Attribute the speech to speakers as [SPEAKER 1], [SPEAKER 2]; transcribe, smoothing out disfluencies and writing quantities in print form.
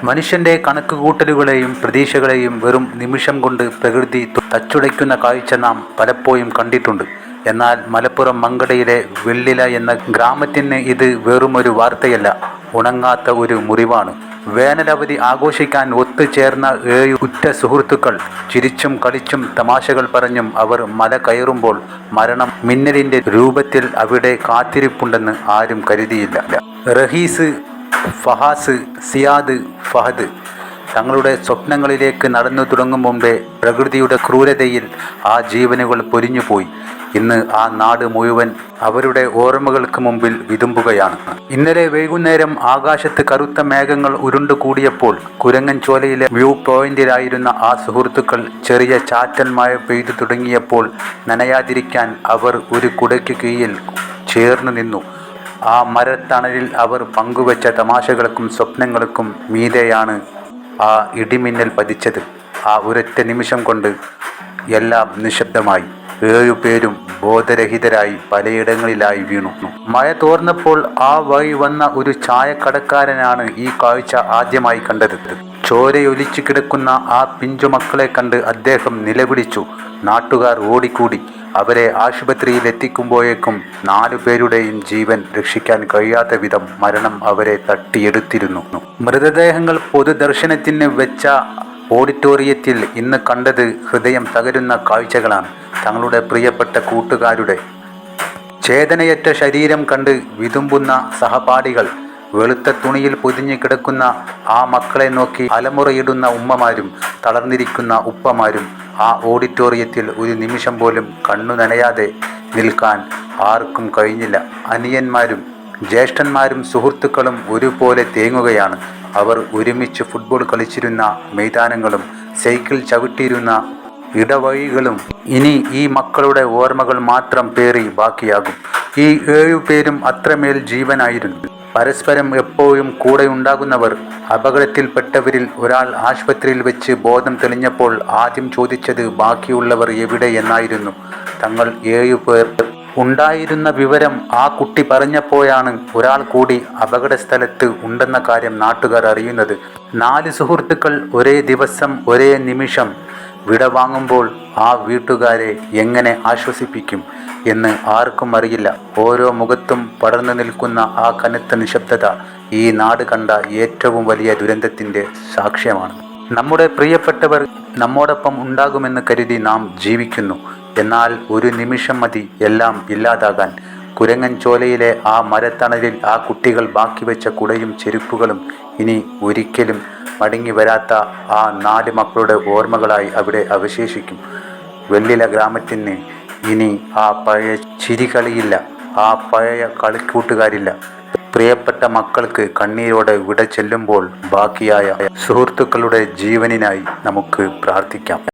[SPEAKER 1] മനുഷ്യൻ്റെ കണക്കുകൂട്ടലുകളെയും പ്രതീക്ഷകളെയും വെറും നിമിഷം കൊണ്ട് പ്രകൃതി തച്ചുടയ്ക്കുന്ന കാഴ്ച നാം പലപ്പോഴും കണ്ടിട്ടുണ്ട്. എന്നാൽ മലപ്പുറം മങ്കടയിലെ വെള്ളില എന്ന ഗ്രാമത്തിന് ഇത് വെറുമൊരു വാർത്തയല്ല, ഉണങ്ങാത്ത ഒരു മുറിവാണ്. വേനലവധി ആഘോഷിക്കാൻ ഒത്തുചേർന്ന 7 ഉറ്റ സുഹൃത്തുക്കൾ. ചിരിച്ചും കളിച്ചും തമാശകൾ പറഞ്ഞും അവർ മല കയറുമ്പോൾ മരണം മിന്നലിൻ്റെ രൂപത്തിൽ അവിടെ കാത്തിരിപ്പുണ്ടെന്ന് ആരും കരുതിയില്ല. റഹീസ്, ഫഹാസ്, സിയാദ്, ഫഹദ് തങ്ങളുടെ സ്വപ്നങ്ങളിലേക്ക് നടന്നു തുടങ്ങും മുമ്പേ പ്രകൃതിയുടെ ക്രൂരതയിൽ ആ ജീവനുകൾ പൊലിഞ്ഞുപോയി. ഇന്ന് ആ നാട് മുഴുവൻ അവരുടെ ഓർമ്മകൾക്ക് മുമ്പിൽ വിതുമ്പുകയാണ്. ഇന്നലെ വൈകുന്നേരം ആകാശത്ത് കറുത്ത മേഘങ്ങൾ ഉരുണ്ടുകൂടിയപ്പോൾ കുരങ്ങൻചോലയിലെ വ്യൂ പോയിന്റിലായിരുന്ന ആ സുഹൃത്തുക്കൾ ചെറിയ ചാറ്റൽ മഴ പെയ്തു തുടങ്ങിയപ്പോൾ നനയാതിരിക്കാൻ അവർ ഒരു കുടയ്ക്ക് കീഴിൽ ചേർന്ന് നിന്നു. ആ മരത്തണലിൽ അവർ പങ്കുവച്ച തമാശകൾക്കും സ്വപ്നങ്ങൾക്കും മീതെയാണ് ആ ഇടിമിന്നൽ പതിച്ചത്. ആ ഒരൊറ്റ നിമിഷം കൊണ്ട് എല്ലാം നിശബ്ദമായി. 7 പേരും ബോധരഹിതരായി പലയിടങ്ങളിലായി വീണു. മഴ തോർന്നപ്പോൾ ആ വഴി വന്ന ഒരു ചായക്കടക്കാരനാണ് ഈ കാഴ്ച ആദ്യമായി കണ്ടത്. ചോരയൊലിച്ചു കിടക്കുന്ന ആ പിഞ്ചുമക്കളെ കണ്ട് അദ്ദേഹം നിലവിളിച്ചു. നാട്ടുകാർ ഓടിക്കൂടി. അവരെ ആശുപത്രിയിൽ എത്തിക്കുമ്പോഴേക്കും 4 പേരുടെയും ജീവൻ രക്ഷിക്കാൻ കഴിയാത്ത വിധം മരണം അവരെ തട്ടിയെടുത്തിരുന്നു. മൃതദേഹങ്ങൾ പൊതുദർശനത്തിന് വെച്ച ഓഡിറ്റോറിയത്തിൽ ഇന്ന് കണ്ടത് ഹൃദയം തകരുന്ന കാഴ്ചകളാണ്. തങ്ങളുടെ പ്രിയപ്പെട്ട കൂട്ടുകാരുടെ ചേതനയറ്റ ശരീരം കണ്ട് വിതുമ്പുന്ന സഹപാഠികൾ, വെളുത്ത തുണിയിൽ പൊതിഞ്ഞു കിടക്കുന്ന ആ മക്കളെ നോക്കി അലമുറയിടുന്ന ഉമ്മമാരും തളർന്നിരിക്കുന്ന ഉപ്പമാരും. ആ ഓഡിറ്റോറിയത്തിൽ ഒരു നിമിഷം പോലും കണ്ണു നനയാതെ നിൽക്കാൻ ആർക്കും കഴിഞ്ഞില്ല. അനിയന്മാരും ജ്യേഷ്ഠന്മാരും സുഹൃത്തുക്കളും ഒരുപോലെ തേങ്ങുകയാണ്. അവർ ഒരുമിച്ച് ഫുട്ബോൾ കളിച്ചിരുന്ന മൈതാനങ്ങളും സൈക്കിൾ ചവിട്ടിയിരുന്ന ഇടവഴികളും ഇനി ഈ മക്കളുടെ ഓർമ്മകൾ മാത്രം പേറി ബാക്കിയാകും. ഈ 7 പേരും അത്രമേൽ ജീവനായിരുന്നു. പരസ്പരം എപ്പോഴും കൂടെയുണ്ടാകുന്നവർ. അപകടത്തിൽപ്പെട്ടവരിൽ ഒരാൾ ആശുപത്രിയിൽ വെച്ച് ബോധം തെളിഞ്ഞപ്പോൾ ആദ്യം ചോദിച്ചത് ബാക്കിയുള്ളവർ എവിടെ എന്നായിരുന്നു. തങ്ങൾ 7 പേർ ഉണ്ടായിരുന്ന വിവരം ആ കുട്ടി പറഞ്ഞപ്പോഴാണ് ഒരാൾ കൂടി അപകട സ്ഥലത്ത് ഉണ്ടെന്ന കാര്യം നാട്ടുകാർ അറിയുന്നത്. 4 സുഹൃത്തുക്കൾ ഒരേ ദിവസം ഒരേ നിമിഷം വിടവാങ്ങുമ്പോൾ ആ വീട്ടുകാരെ എങ്ങനെ ആശ്വസിപ്പിക്കും എന്ന് ആർക്കും അറിയില്ല. ഓരോ മുഖത്തും പടർന്നു നിൽക്കുന്ന ആ കനത്ത നിശബ്ദത ഈ നാട് കണ്ട ഏറ്റവും വലിയ ദുരന്തത്തിൻ്റെ സാക്ഷ്യമാണ്. നമ്മുടെ പ്രിയപ്പെട്ടവർ നമ്മോടൊപ്പം ഉണ്ടാകുമെന്ന് കരുതി നാം ജീവിക്കുന്നു. എന്നാൽ ഒരു നിമിഷം മതി എല്ലാം ഇല്ലാതാകാൻ. കുരങ്ങൻചോലയിലെ ആ മരത്തണലിൽ ആ കുട്ടികൾ ബാക്കി വെച്ച കുടയും ചെരുപ്പുകളും ഇനി ഒരിക്കലും മടങ്ങി വരാത്ത ആ 4 മക്കളുടെ ഓർമ്മകളായി അവിടെ അവശേഷിക്കും. വെള്ളില ഗ്രാമത്തിന് ഇനി ആ പഴയ ചിരികളിയില്ല, ആ പഴയ കളിക്കൂട്ടുകാരില്ല. പ്രിയപ്പെട്ട മക്കൾക്ക് കണ്ണീരോടെ വിട ചെല്ലുമ്പോൾ ബാക്കിയായ സുഹൃത്തുക്കളുടെ ജീവനിനായി നമുക്ക് പ്രാർത്ഥിക്കാം.